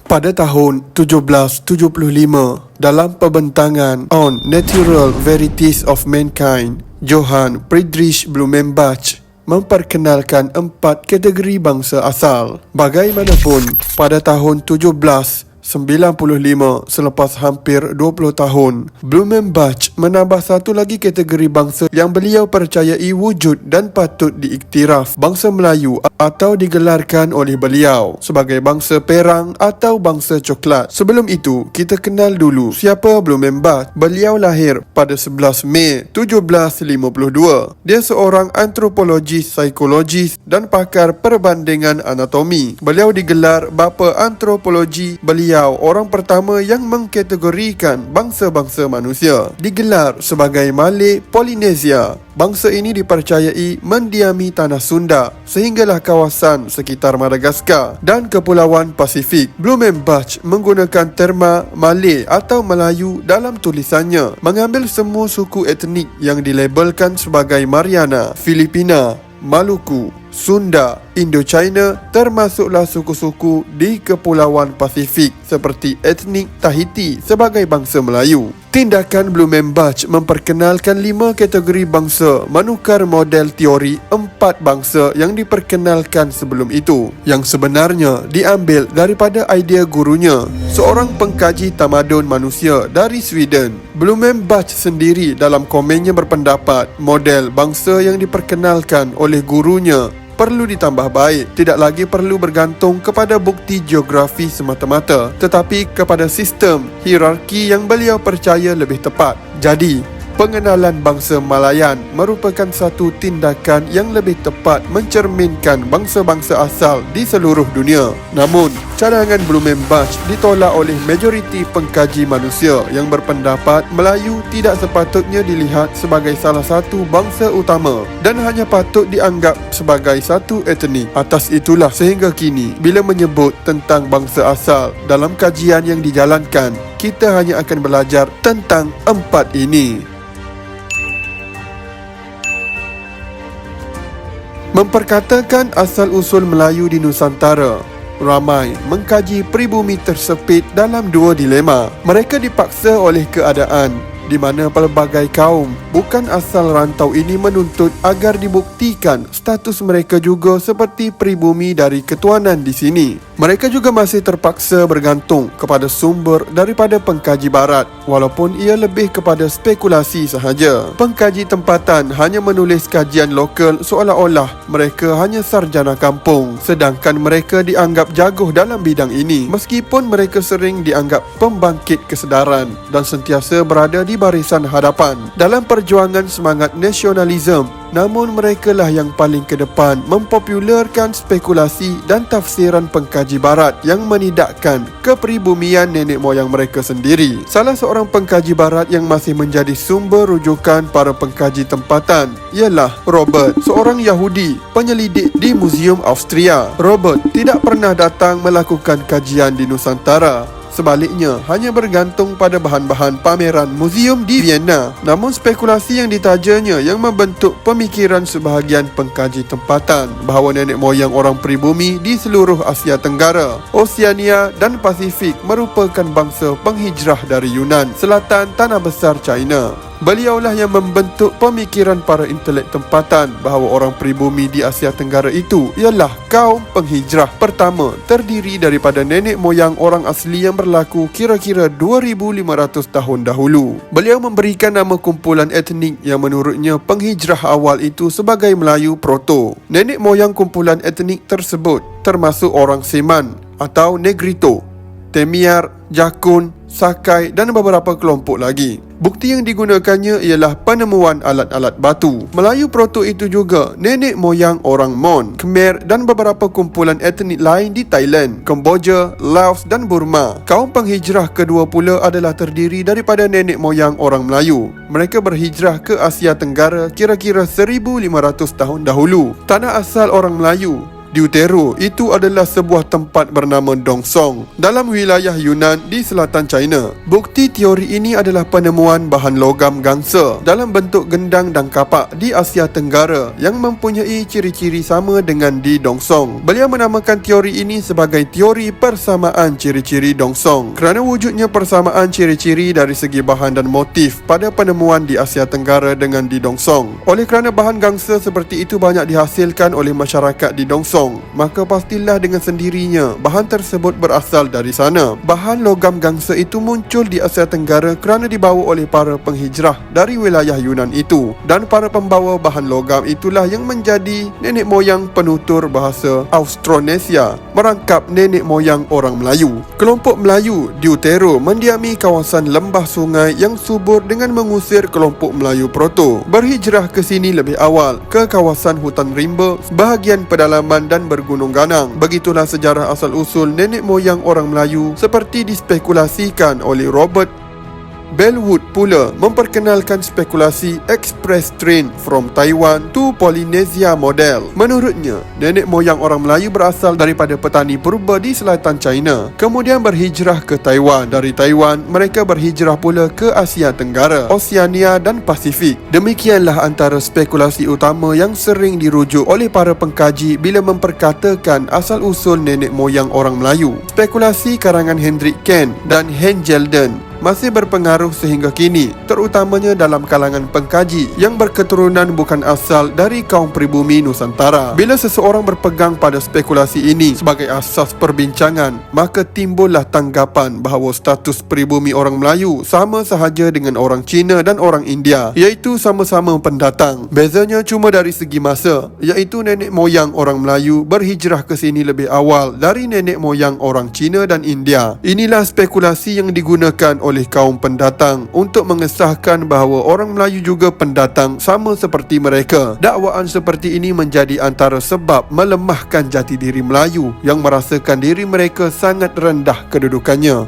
Pada tahun 1775, dalam pembentangan On Natural Verities of Mankind, Johann Friedrich Blumenbach memperkenalkan 4 kategori bangsa asal. Bagaimanapun, pada tahun 1795, selepas hampir 20 tahun, Blumenbach menambah satu lagi kategori bangsa yang beliau percayai wujud dan patut diiktiraf, bangsa Melayu, atau digelarkan oleh beliau sebagai bangsa perang atau bangsa coklat. Sebelum itu, kita kenal dulu siapa Blumenbach. Beliau lahir pada 11 Mei 1752. Dia seorang antropologis, psikologis dan pakar perbandingan anatomi. Beliau digelar bapa antropologi. Beliau orang pertama yang mengkategorikan bangsa-bangsa manusia. Digelar sebagai Malay Polinesia. Bangsa ini dipercayai mendiami tanah Sunda sehinggalah kawasan sekitar Madagaskar dan Kepulauan Pasifik. Blumenbach menggunakan terma Malay atau Melayu dalam tulisannya, mengambil semua suku etnik yang dilabelkan sebagai Mariana, Filipina, Maluku, Sunda, Indochina, termasuklah suku-suku di Kepulauan Pasifik seperti etnik Tahiti sebagai bangsa Melayu. Tindakan Blumenbach memperkenalkan 5 kategori bangsa menukar model teori 4 bangsa yang diperkenalkan sebelum itu, yang sebenarnya diambil daripada idea gurunya, seorang pengkaji tamadun manusia dari Sweden. Blumenbach sendiri dalam komennya berpendapat model bangsa yang diperkenalkan oleh gurunya perlu ditambah baik, tidak lagi perlu bergantung kepada bukti geografi semata-mata, tetapi kepada sistem hierarki yang beliau percaya lebih tepat. Jadi, pengenalan bangsa Malayan merupakan satu tindakan yang lebih tepat mencerminkan bangsa-bangsa asal di seluruh dunia. Namun, cadangan Blumenbach ditolak oleh majoriti pengkaji manusia yang berpendapat Melayu tidak sepatutnya dilihat sebagai salah satu bangsa utama dan hanya patut dianggap sebagai satu etnik. Atas itulah sehingga kini, bila menyebut tentang bangsa asal dalam kajian yang dijalankan, kita hanya akan belajar tentang 4 ini. Memperkatakan asal-usul Melayu di Nusantara, ramai mengkaji pribumi tersepit dalam 2 dilema. Mereka dipaksa oleh keadaan di mana pelbagai kaum bukan asal rantau ini menuntut agar dibuktikan status mereka juga seperti pribumi dari ketuanan di sini. Mereka juga masih terpaksa bergantung kepada sumber daripada pengkaji barat, walaupun ia lebih kepada spekulasi sahaja. Pengkaji tempatan hanya menulis kajian lokal seolah-olah mereka hanya sarjana kampung, sedangkan mereka dianggap jago dalam bidang ini, meskipun mereka sering dianggap pembangkit kesedaran dan sentiasa berada di barisan hadapan dalam perjuangan semangat nasionalisme. Namun mereka lah yang paling ke depan mempopularkan spekulasi dan tafsiran pengkaji barat yang menidakkan kepribumian nenek moyang mereka sendiri. Salah seorang pengkaji barat yang masih menjadi sumber rujukan para pengkaji tempatan ialah Robert, seorang Yahudi penyelidik di Museum Austria. Robert tidak pernah datang melakukan kajian di Nusantara. Sebaliknya, hanya bergantung pada bahan-bahan pameran muzium di Vienna. Namun spekulasi yang ditajanya yang membentuk pemikiran sebahagian pengkaji tempatan bahawa nenek moyang orang pribumi di seluruh Asia Tenggara, Oseania dan Pasifik merupakan bangsa penghijrah dari Yunan, selatan tanah besar China. Beliaulah yang membentuk pemikiran para intelek tempatan bahawa orang pribumi di Asia Tenggara itu ialah kaum penghijrah pertama terdiri daripada nenek moyang orang asli yang berlaku kira-kira 2500 tahun dahulu. Beliau memberikan nama kumpulan etnik yang menurutnya penghijrah awal itu sebagai Melayu Proto. Nenek moyang kumpulan etnik tersebut termasuk orang Seman atau Negrito, Temiar, Jakun, Sakai dan beberapa kelompok lagi. Bukti yang digunakannya ialah penemuan alat-alat batu. Melayu Proto itu juga nenek moyang orang Mon, Khmer dan beberapa kumpulan etnik lain di Thailand, Kemboja, Laos dan Burma. Kaum penghijrah kedua pula adalah terdiri daripada nenek moyang orang Melayu. Mereka berhijrah ke Asia Tenggara kira-kira 1500 tahun dahulu. Tanah asal orang Melayu Deutero itu adalah sebuah tempat bernama Dongsong dalam wilayah Yunan di selatan China. Bukti teori ini adalah penemuan bahan logam gangsa dalam bentuk gendang dan kapak di Asia Tenggara yang mempunyai ciri-ciri sama dengan di Dongsong. Beliau menamakan teori ini sebagai teori persamaan ciri-ciri Dongsong kerana wujudnya persamaan ciri-ciri dari segi bahan dan motif pada penemuan di Asia Tenggara dengan di Dongsong. Oleh kerana bahan gangsa seperti itu banyak dihasilkan oleh masyarakat di Dongsong, maka pastilah dengan sendirinya bahan tersebut berasal dari sana. Bahan logam gangsa itu muncul di Asia Tenggara kerana dibawa oleh para penghijrah dari wilayah Yunan itu, dan para pembawa bahan logam itulah yang menjadi nenek moyang penutur bahasa Austronesia, merangkap nenek moyang orang Melayu. Kelompok Melayu Deutero mendiami kawasan lembah sungai yang subur dengan mengusir kelompok Melayu Proto berhijrah ke sini lebih awal ke kawasan hutan rimba, bahagian pedalaman dan bergunung ganang. Begitulah sejarah asal-usul nenek moyang orang Melayu seperti dispekulasikan oleh Robert Bellwood pula memperkenalkan spekulasi express train from Taiwan to Polynesia model. Menurutnya, nenek moyang orang Melayu berasal daripada petani purba di selatan China, kemudian berhijrah ke Taiwan. Dari Taiwan, mereka berhijrah pula ke Asia Tenggara, Oseania dan Pasifik. Demikianlah antara spekulasi utama yang sering dirujuk oleh para pengkaji bila memperkatakan asal-usul nenek moyang orang Melayu. Spekulasi karangan Hendrik Kent dan Hen Gelden masih berpengaruh sehingga kini, terutamanya dalam kalangan pengkaji yang berketurunan bukan asal dari kaum pribumi Nusantara. Bila seseorang berpegang pada spekulasi ini sebagai asas perbincangan, maka timbullah tanggapan bahawa status pribumi orang Melayu sama sahaja dengan orang Cina dan orang India, iaitu sama-sama pendatang. Bezanya cuma dari segi masa, iaitu nenek moyang orang Melayu berhijrah ke sini lebih awal dari nenek moyang orang Cina dan India. Inilah spekulasi yang digunakan oleh kaum pendatang untuk mengesahkan bahawa orang Melayu juga pendatang sama seperti mereka. Dakwaan seperti ini menjadi antara sebab melemahkan jati diri Melayu yang merasakan diri mereka sangat rendah kedudukannya.